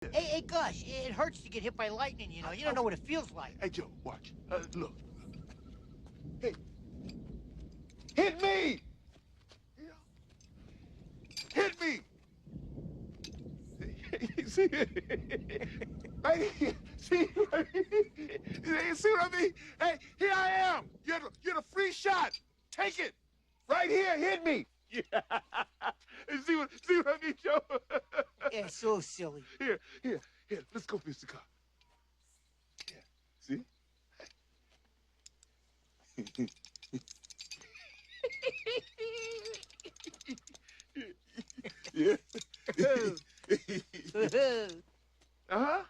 Hey, Gus, it hurts to get hit by lightning, you know. You don't know what it feels like. Hey, Joe, watch. Look. Hey, hit me! Hit me! See, right here. See, right here. You see what I mean? Hey, here I am. You're the free shot. Take it. Right here. Hit me. Yeah. See what I mean, Joe? Yeah, so silly. Here. Let's go fix the car. Yeah. See? Yeah. Uh-huh.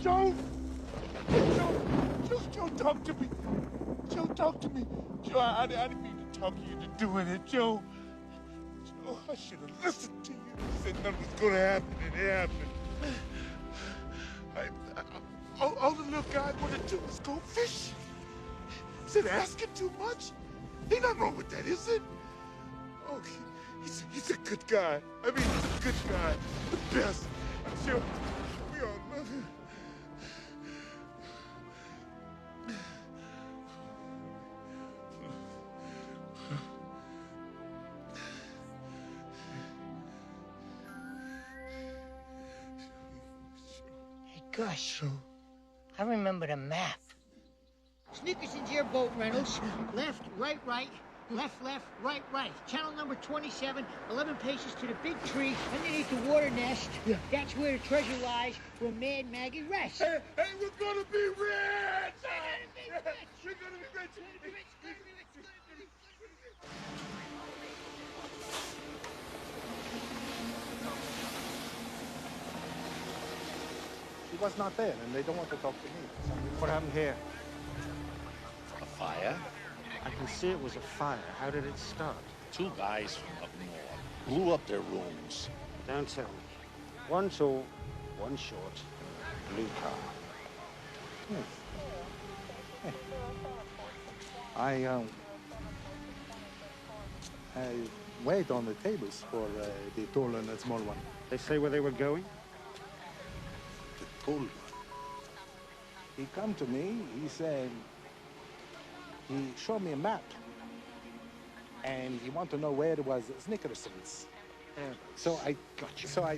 Joe! Joe, talk to me. Joe, talk to me. Joe, I didn't mean to talk you into doing it, Joe. Joe, I should have listened to you. You said nothing was going to happen, and it happened. All the little guy wanted to do was go fishing. Is it asking too much? Ain't nothing wrong with that, is it? Oh, he's a good guy. I mean, he's a good guy. The best. I'm sure we all love him. Hey, Gus, I remember the map. Snickerson's airboat rentals. Left, right, left, right. Channel number 27, 11 paces to the big tree underneath the water nest. Yeah. That's where the treasure lies, where Mad Maggie rests. Hey, we're gonna be rich! We're gonna be rich! She was not there, and they don't want to talk to me. What happened here? A fire? I can see it was a fire. How did it start? Two guys from up north blew up their rooms. Don't tell me. One tall, one short, blue car. I wait on the tables for the tall and the small one. They say where they were going? The tall one. He come to me, he said, he showed me a map. And he want to know where it was Snickerson's. Yeah. So I Gotcha. So I